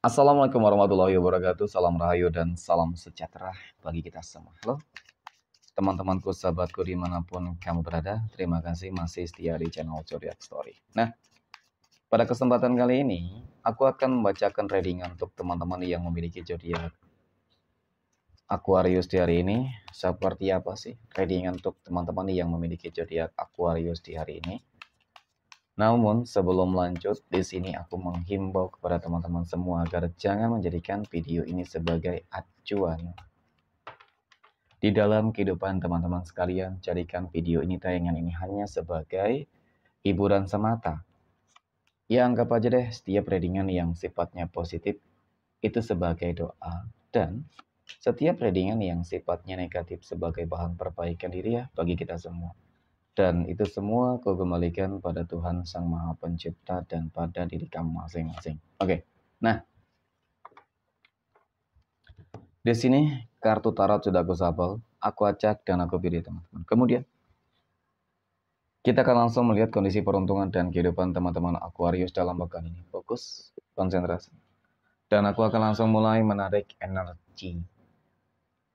Assalamualaikum warahmatullahi wabarakatuh. Salam rahayu dan salam sejahtera bagi kita semua. Halo teman-temanku, sahabatku dimanapun kamu berada. Terima kasih masih setia di channel Zodiac Story. Nah, pada kesempatan kali ini, aku akan membacakan readingan untuk teman-teman yang memiliki zodiak Aquarius di hari ini. Seperti apa sih readingan untuk teman-teman yang memiliki zodiak Aquarius di hari ini? Namun sebelum lanjut, di sini aku menghimbau kepada teman-teman semua agar jangan menjadikan video ini sebagai acuan di dalam kehidupan teman-teman sekalian. Jadikan video ini, tayangan ini hanya sebagai hiburan semata. Ya anggap aja deh setiap readingan yang sifatnya positif itu sebagai doa, dan setiap readingan yang sifatnya negatif sebagai bahan perbaikan diri ya bagi kita semua. Dan itu semua kau kembalikan pada Tuhan Sang Maha Pencipta dan pada diri kamu masing-masing. Oke. Nah, di sini kartu tarot sudah aku shuffle, aku acak dan aku pilih teman-teman. Kemudian kita akan langsung melihat kondisi peruntungan dan kehidupan teman-teman Aquarius dalam pekan ini. Fokus, konsentrasi. Dan aku akan langsung mulai menarik energi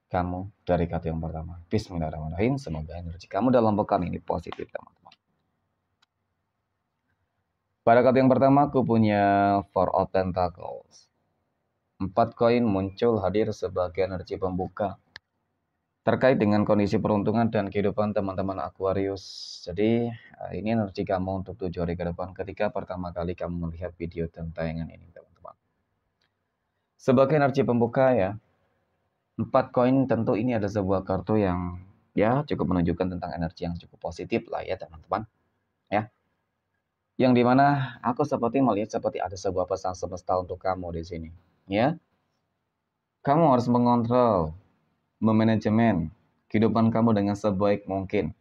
kamu dari kartu yang pertama. Bismillahirrahmanirrahim. Semoga energi kamu dalam pekan ini positif, teman-teman. Pada kartu yang pertama aku punya Four of Pentacles. 4 koin muncul hadir sebagai energi pembuka terkait dengan kondisi peruntungan dan kehidupan teman-teman Aquarius. Jadi ini energi kamu untuk 7 hari ke depan ketika pertama kali kamu melihat video dan tayangan ini, teman-teman. Sebagai energi pembuka ya, 4 koin tentu ini ada sebuah kartu yang ya cukup menunjukkan tentang energi yang cukup positif lah ya teman-teman. Ya, yang dimana aku seperti melihat seperti ada sebuah pesan semesta untuk kamu di sini. Ya, kamu harus mengontrol, memanajemen kehidupan kamu dengan sebaik mungkin.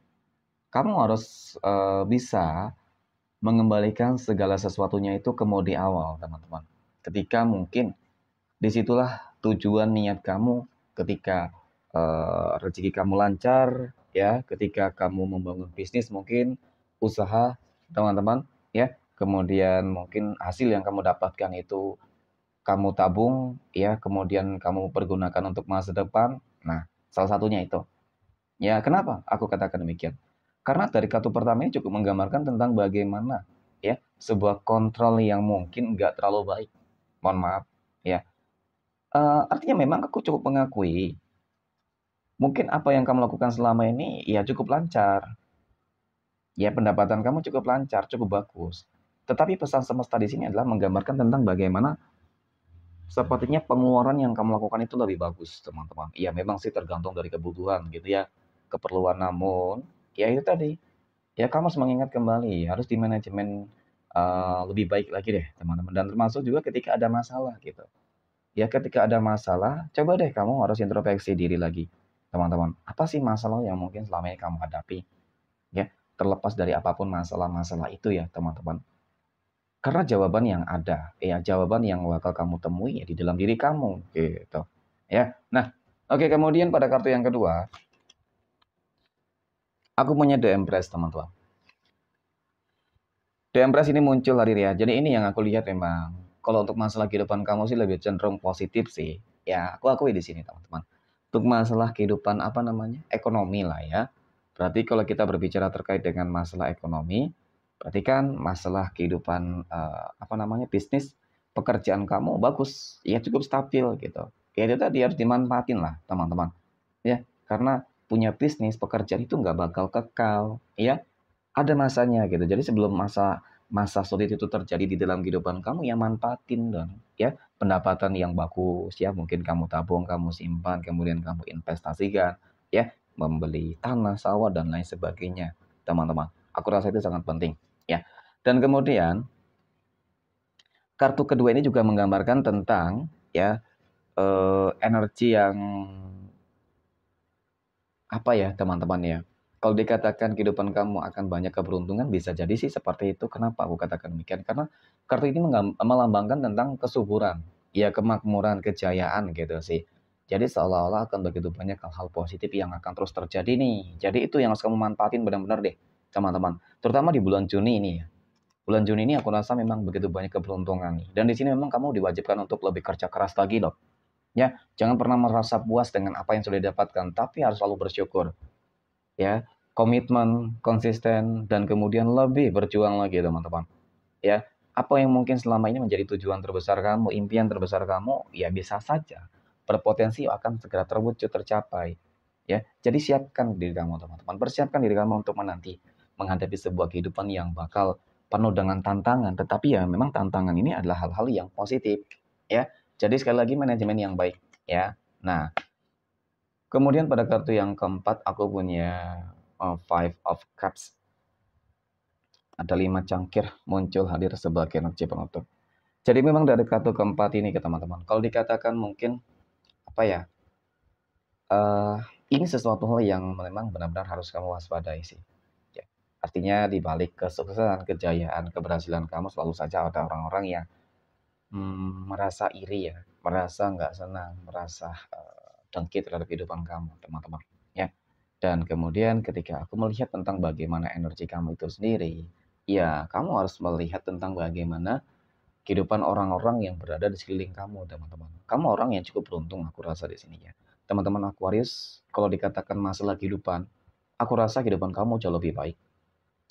Kamu harus bisa mengembalikan segala sesuatunya itu ke mode awal, teman-teman. Ketika mungkin disitulah tujuan niat kamu ketika rezeki kamu lancar, ya, ketika kamu membangun bisnis mungkin, usaha, teman-teman, ya. Kemudian mungkin hasil yang kamu dapatkan itu kamu tabung, ya, kemudian kamu pergunakan untuk masa depan. Nah, salah satunya itu. Ya, kenapa aku katakan demikian? Karena dari kartu pertama ini cukup menggambarkan tentang bagaimana ya sebuah kontrol yang mungkin nggak terlalu baik. Mohon maaf, ya. Artinya memang aku cukup mengakui mungkin apa yang kamu lakukan selama ini ya cukup lancar. Ya, pendapatan kamu cukup lancar, cukup bagus. Tetapi pesan semesta di sini adalah menggambarkan tentang bagaimana sepertinya pengeluaran yang kamu lakukan itu lebih bagus, teman-teman. Iya, memang sih tergantung dari kebutuhan gitu ya, keperluan, namun ya itu tadi. Ya kamu harus mengingat kembali, harus di manajemen lebih baik lagi deh teman-teman. Dan termasuk juga ketika ada masalah gitu. Ya ketika ada masalah, coba deh kamu harus introspeksi diri lagi teman-teman. Apa sih masalah yang mungkin selama ini kamu hadapi? Ya, terlepas dari apapun masalah-masalah itu ya teman-teman. Karena jawaban yang ada, ya jawaban yang bakal kamu temui ya di dalam diri kamu gitu. Ya, nah oke, kemudian pada kartu yang kedua, aku punya The Empress, teman-teman. The Empress ini muncul hadir ya. Jadi ini yang aku lihat memang. Kalau untuk masalah kehidupan kamu sih lebih cenderung positif sih. Ya, aku akui di sini teman-teman. Untuk masalah kehidupan apa namanya? Ekonomi lah ya. Berarti kalau kita berbicara terkait dengan masalah ekonomi, berarti kan masalah kehidupan apa namanya? Bisnis, pekerjaan kamu bagus, ya cukup stabil gitu. Ya itu tadi harus dimanfaatin lah teman-teman. Ya, karena punya bisnis, pekerjaan itu nggak bakal kekal, ya ada masanya gitu. Jadi sebelum masa masa sulit itu terjadi di dalam kehidupan kamu, ya manfaatin dong, ya. Pendapatan yang bagus, ya mungkin kamu tabung, kamu simpan, kemudian kamu investasikan, ya, membeli tanah, sawah dan lain sebagainya, teman-teman. Aku rasa itu sangat penting, ya. Dan kemudian kartu kedua ini juga menggambarkan tentang ya energi yang apa ya teman-teman ya, kalau dikatakan kehidupan kamu akan banyak keberuntungan, bisa jadi sih seperti itu. Kenapa aku katakan demikian? Karena kartu ini melambangkan tentang kesuburan, ya kemakmuran, kejayaan gitu sih. Jadi seolah-olah akan begitu banyak hal-hal positif yang akan terus terjadi nih. Jadi itu yang harus kamu manfaatin benar-benar deh, teman-teman. Terutama di bulan Juni ini ya. Bulan Juni ini aku rasa memang begitu banyak keberuntungan nih. Dan di sini memang kamu diwajibkan untuk lebih kerja keras lagi loh. Ya, jangan pernah merasa puas dengan apa yang sudah didapatkan, tapi harus selalu bersyukur. Ya, komitmen, konsisten, dan kemudian lebih berjuang lagi teman-teman. Ya, apa yang mungkin selama ini menjadi tujuan terbesar kamu, impian terbesar kamu, ya bisa saja berpotensi akan segera terwujud, tercapai. Ya, jadi siapkan diri kamu teman-teman, persiapkan diri kamu untuk menanti menghadapi sebuah kehidupan yang bakal penuh dengan tantangan, tetapi ya memang tantangan ini adalah hal-hal yang positif, ya. Jadi sekali lagi manajemen yang baik, ya. Nah, kemudian pada kartu yang keempat aku punya Five of Cups. Ada 5 cangkir muncul hadir sebagai energi penutup. Jadi memang dari kartu keempat ini ke teman-teman, kalau dikatakan mungkin apa ya, uh, ini sesuatu hal yang memang benar-benar harus kamu waspadai sih. Ya. Artinya di balik kesuksesan, kejayaan, keberhasilan kamu selalu saja ada orang-orang yang merasa iri ya, merasa nggak senang, merasa dengki terhadap kehidupan kamu, teman-teman. Ya. Dan kemudian ketika aku melihat tentang bagaimana energi kamu itu sendiri, ya kamu harus melihat tentang bagaimana kehidupan orang-orang yang berada di sekeliling kamu, teman-teman. Kamu orang yang cukup beruntung, aku rasa di sini ya. Teman-teman Aquarius, kalau dikatakan masalah kehidupan, aku rasa kehidupan kamu jauh lebih baik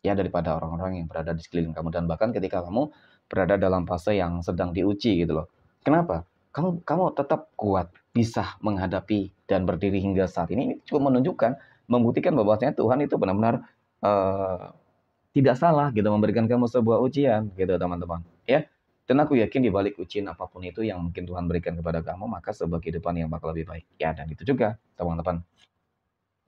ya daripada orang-orang yang berada di sekeliling kamu, dan bahkan ketika kamu berada dalam fase yang sedang diuji gitu loh. Kenapa? Kamu tetap kuat, bisa menghadapi dan berdiri hingga saat ini cukup menunjukkan, membuktikan bahwasanya Tuhan itu benar-benar uh, tidak salah gitu memberikan kamu sebuah ujian gitu teman-teman ya. Dan aku yakin di balik ujian apapun itu yang mungkin Tuhan berikan kepada kamu, maka sebuah kehidupan yang bakal lebih baik ya. Dan itu juga teman-teman,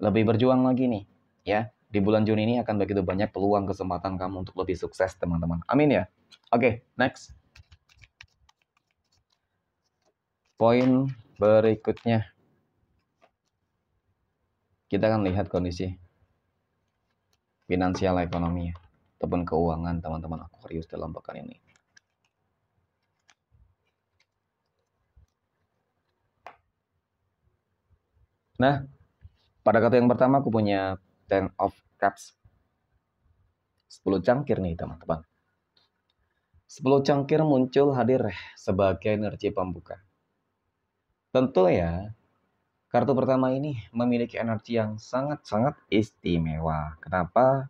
lebih berjuang lagi nih ya. Di bulan Juni ini akan begitu banyak peluang kesempatan kamu untuk lebih sukses teman-teman, amin ya. Oke, next poin berikutnya, kita akan lihat kondisi finansial ekonomi ataupun keuangan teman-teman Aquarius dalam pekan ini. Nah, pada kartu yang pertama aku punya Ten of Cups. 10 cangkir nih teman-teman. 10 cangkir muncul hadir sebagai energi pembuka. Tentu ya, kartu pertama ini memiliki energi yang sangat-sangat istimewa. Kenapa?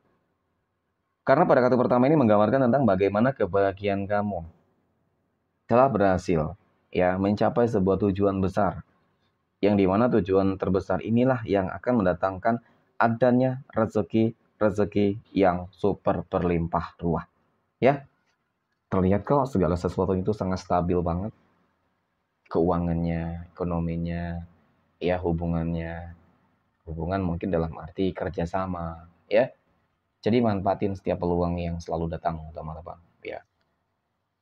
Karena pada kartu pertama ini menggambarkan tentang bagaimana kebahagiaan kamu telah berhasil ya mencapai sebuah tujuan besar. Yang dimana tujuan terbesar inilah yang akan mendatangkan adanya rezeki yang super berlimpah ruah. Ya, terlihat kok segala sesuatu itu sangat stabil banget. Keuangannya, ekonominya, ya hubungan mungkin dalam arti kerjasama, ya. Jadi manfaatin setiap peluang yang selalu datang, teman-teman. Ya,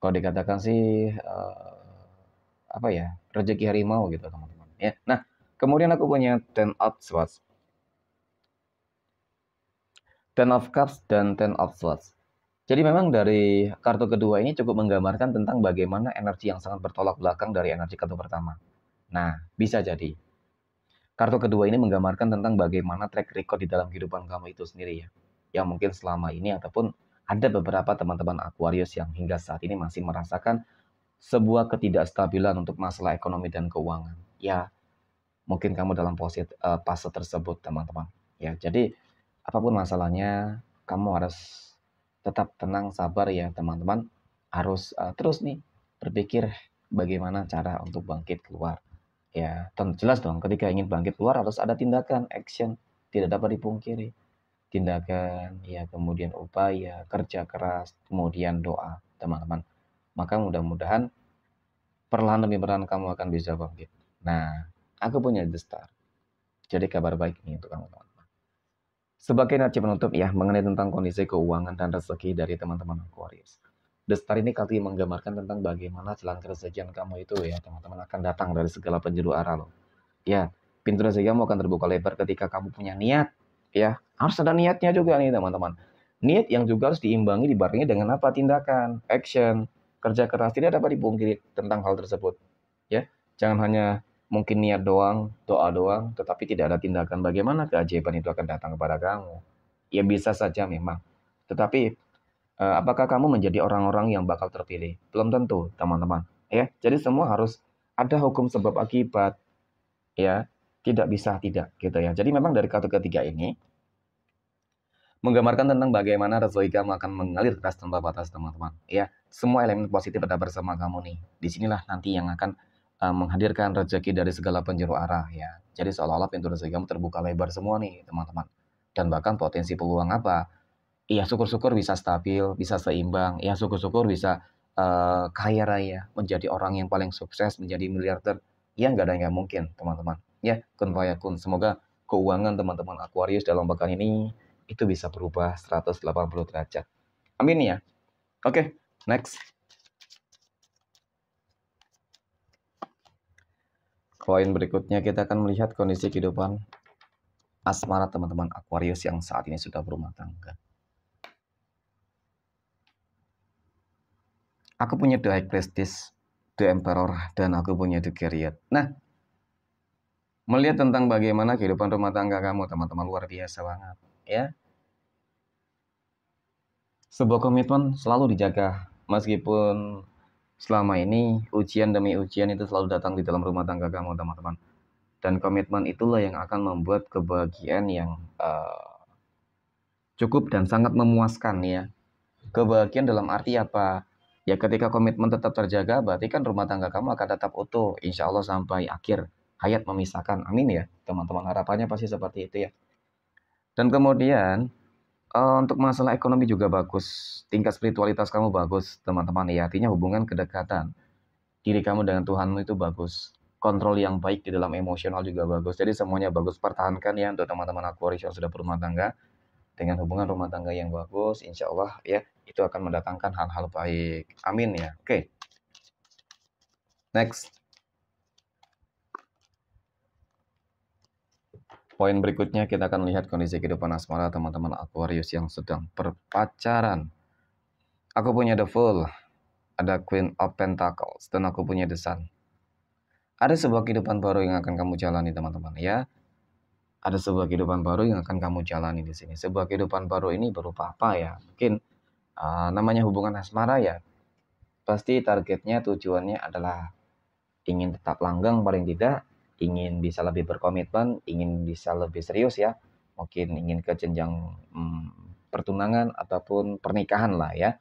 kalau dikatakan sih apa ya, rezeki harimau gitu, teman-teman. Ya, nah kemudian aku punya Ten of Swords, Ten of Cups dan Ten of Swords. Jadi memang dari kartu kedua ini cukup menggambarkan tentang bagaimana energi yang sangat bertolak belakang dari energi kartu pertama. Nah, bisa jadi kartu kedua ini menggambarkan tentang bagaimana track record di dalam kehidupan kamu itu sendiri ya. Yang mungkin selama ini ataupun ada beberapa teman-teman Aquarius yang hingga saat ini masih merasakan sebuah ketidakstabilan untuk masalah ekonomi dan keuangan. Ya, mungkin kamu dalam fase tersebut teman-teman. Ya, jadi apapun masalahnya, kamu harus tetap tenang, sabar ya teman-teman. Harus terus nih berpikir bagaimana cara untuk bangkit keluar. Ya, tentu jelas dong ketika ingin bangkit keluar harus ada tindakan, action. Tidak dapat dipungkiri. Tindakan, ya kemudian upaya, kerja keras, kemudian doa, teman-teman. Maka mudah-mudahan perlahan demi perlahan kamu akan bisa bangkit. Nah, aku punya The Star. Jadi kabar baik nih untuk kamu, teman-teman. Sebagai energi penutup ya mengenai tentang kondisi keuangan dan rezeki dari teman-teman Aquarius. The Star ini kali menggambarkan tentang bagaimana jalan kerezekian kamu itu ya teman-teman akan datang dari segala penjuru arah loh. Ya, pintu rezeki kamu akan terbuka lebar ketika kamu punya niat. Ya, harus ada niatnya juga nih teman-teman. Niat yang juga harus diimbangi dibarengi dengan apa? Tindakan, action, kerja keras. Tidak dapat dipungkiri tentang hal tersebut. Ya, jangan hanya mungkin niat doang, doa doang, tetapi tidak ada tindakan. Bagaimana keajaiban itu akan datang kepada kamu? Ya bisa saja memang. Tetapi apakah kamu menjadi orang-orang yang bakal terpilih? Belum tentu, teman-teman. Ya, jadi semua harus ada hukum sebab akibat, ya. Tidak bisa tidak, gitu ya. Jadi memang dari kartu ketiga ini menggambarkan tentang bagaimana rezeki kamu akan mengalir deras tanpa batas, teman-teman. Ya, semua elemen positif ada bersama kamu nih. Disinilah nanti yang akan menghadirkan rezeki dari segala penjuru arah, ya. Jadi seolah-olah pintu rezeki kamu terbuka lebar semua nih, teman-teman. Dan bahkan potensi peluang apa? Iya, syukur-syukur bisa stabil, bisa seimbang. Ya, syukur-syukur bisa kaya raya, menjadi orang yang paling sukses, menjadi miliarder. Ya, nggak ada yang nggak mungkin, teman-teman. Ya, kun fayakun. Semoga keuangan teman-teman Aquarius dalam pekan ini itu bisa berubah 180 derajat. Amin ya. Oke, next. Koin berikutnya kita akan melihat kondisi kehidupan asmara teman-teman Aquarius yang saat ini sudah berumah tangga. Aku punya The High Priestess, The Emperor, dan aku punya The Chariot. Nah, melihat tentang bagaimana kehidupan rumah tangga kamu, teman-teman, luar biasa banget. Ya, sebuah komitmen selalu dijaga, meskipun selama ini ujian demi ujian itu selalu datang di dalam rumah tangga kamu, teman-teman. Dan komitmen itulah yang akan membuat kebahagiaan yang cukup dan sangat memuaskan ya. Kebahagiaan dalam arti apa? Ya ketika komitmen tetap terjaga, berarti kan rumah tangga kamu akan tetap utuh, insya Allah sampai akhir hayat memisahkan. Amin ya, teman-teman. Harapannya pasti seperti itu ya. Dan kemudian untuk masalah ekonomi juga bagus, tingkat spiritualitas kamu bagus, teman-teman. Ya, artinya hubungan kedekatan diri kamu dengan Tuhanmu itu bagus. Kontrol yang baik di dalam emosional juga bagus. Jadi semuanya bagus. Pertahankan ya untuk teman-teman Aquarius yang sudah berumah tangga. Dengan hubungan rumah tangga yang bagus, insya Allah ya itu akan mendatangkan hal-hal baik. Amin ya. Oke. Next. Poin berikutnya kita akan lihat kondisi kehidupan asmara teman-teman Aquarius yang sedang berpacaran. Aku punya The Fool, ada Queen of Pentacles, dan aku punya The Sun. Ada sebuah kehidupan baru yang akan kamu jalani teman-teman ya. Ada sebuah kehidupan baru yang akan kamu jalani di sini. Sebuah kehidupan baru ini berupa apa ya? Mungkin namanya hubungan asmara ya. Pasti targetnya, tujuannya adalah ingin tetap langgeng paling tidak, ingin bisa lebih berkomitmen, ingin bisa lebih serius ya. Mungkin ingin ke jenjang pertunangan ataupun pernikahan lah ya.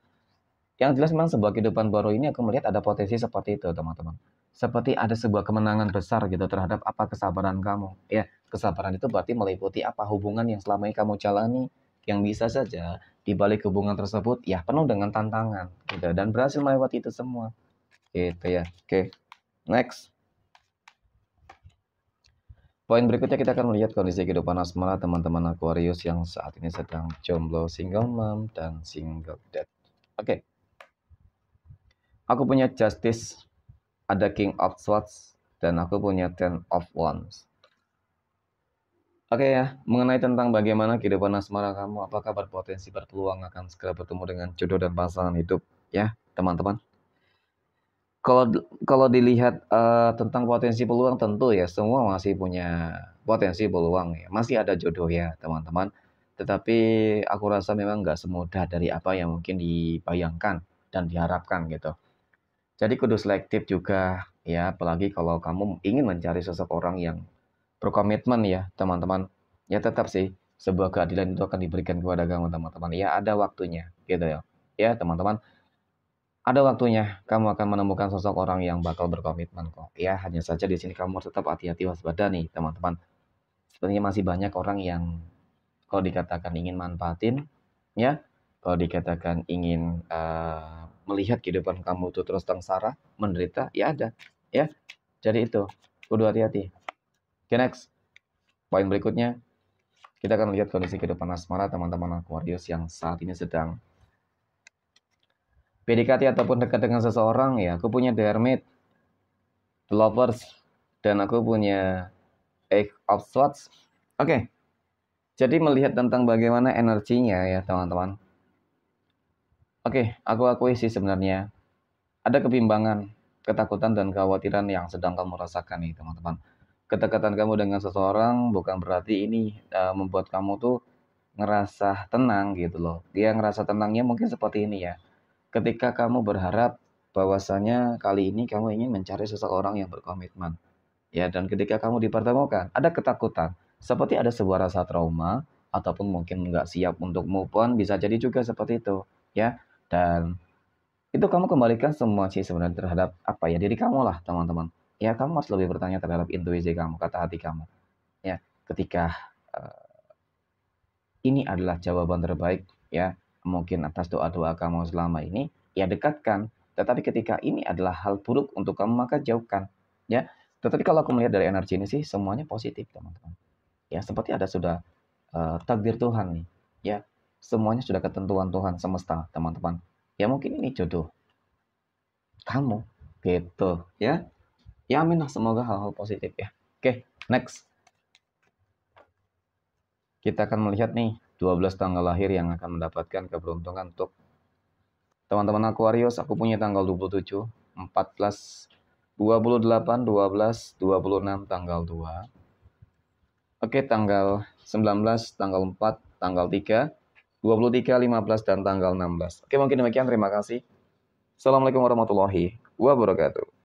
Yang jelas memang sebuah kehidupan baru ini aku melihat ada potensi seperti itu teman-teman. Seperti ada sebuah kemenangan besar gitu terhadap apa kesabaran kamu. Ya, kesabaran itu berarti meliputi apa hubungan yang selama ini kamu jalani yang bisa saja di balik hubungan tersebut ya penuh dengan tantangan gitu dan berhasil melewati itu semua. Gitu ya. Oke. Next. Poin berikutnya kita akan melihat kondisi kehidupan asmara teman-teman Aquarius yang saat ini sedang jomblo, single mom, dan single dad. Oke. Aku punya Justice, ada King of Swords, dan aku punya Ten of Wands. Oke ya, mengenai tentang bagaimana kehidupan asmara kamu, apakah berpotensi berpeluang akan segera bertemu dengan jodoh dan pasangan hidup, ya teman-teman. Kalau kalau dilihat tentang potensi peluang tentu ya semua masih punya potensi peluang ya, masih ada jodoh ya teman-teman. Tetapi aku rasa memang nggak semudah dari apa yang mungkin dibayangkan dan diharapkan gitu. Jadi kudu selektif juga ya, apalagi kalau kamu ingin mencari sosok orang yang berkomitmen ya teman-teman. Ya tetap sih sebuah keadilan itu akan diberikan kepada kamu teman-teman. Ya ada waktunya gitu ya. Ya teman-teman. Ada waktunya kamu akan menemukan sosok orang yang bakal berkomitmen kok. Ya, hanya saja di sini kamu harus tetap hati-hati waspada nih, teman-teman. Sebenarnya masih banyak orang yang kalau dikatakan ingin manfaatin, ya, kalau dikatakan ingin melihat kehidupan kamu itu terus sengsara, menderita, ya ada, ya. Jadi itu, kudu hati-hati. Oke, next. Poin berikutnya, kita akan lihat kondisi kehidupan asmara teman-teman Aquarius yang saat ini sedang PDKT ataupun dekat dengan seseorang ya. Aku punya The Hermit, The Lovers, dan aku punya Eight of Swords. Oke, jadi melihat tentang bagaimana energinya ya teman-teman. Oke, aku akui sih sebenarnya ada kebimbangan, ketakutan dan kekhawatiran yang sedang kamu rasakan nih teman-teman. Kedekatan kamu dengan seseorang bukan berarti ini membuat kamu tuh ngerasa tenang gitu loh. Dia ngerasa tenangnya mungkin seperti ini ya. Ketika kamu berharap bahwasanya kali ini kamu ingin mencari seseorang yang berkomitmen. Ya, dan ketika kamu dipertemukan, ada ketakutan. Seperti ada sebuah rasa trauma, ataupun mungkin nggak siap untuk move on, bisa jadi juga seperti itu. Ya, dan itu kamu kembalikan semua sih sebenarnya terhadap apa ya, diri kamu lah teman-teman. Ya, kamu harus lebih bertanya terhadap intuisi kamu, kata hati kamu. Ya, ketika eh, ini adalah jawaban terbaik, ya, mungkin atas doa-doa kamu selama ini, ya dekatkan. Tetapi ketika ini adalah hal buruk untuk kamu, maka jauhkan. Ya, tetapi kalau aku melihat dari energi ini sih, semuanya positif, teman-teman. Ya, seperti ada sudah takdir Tuhan nih. Ya, semuanya sudah ketentuan Tuhan semesta, teman-teman. Ya, mungkin ini jodoh kamu, gitu. Ya, ya amin lah, semoga hal-hal positif ya. Oke, next. Kita akan melihat nih 12 tanggal lahir yang akan mendapatkan keberuntungan untuk teman-teman Aquarius. Aku punya tanggal 27, 14, 28, 12, 26, tanggal 2. Oke, tanggal 19, tanggal 4, tanggal 3, 23, 15, dan tanggal 16. Oke, mungkin demikian. Terima kasih. Assalamualaikum warahmatullahi wabarakatuh.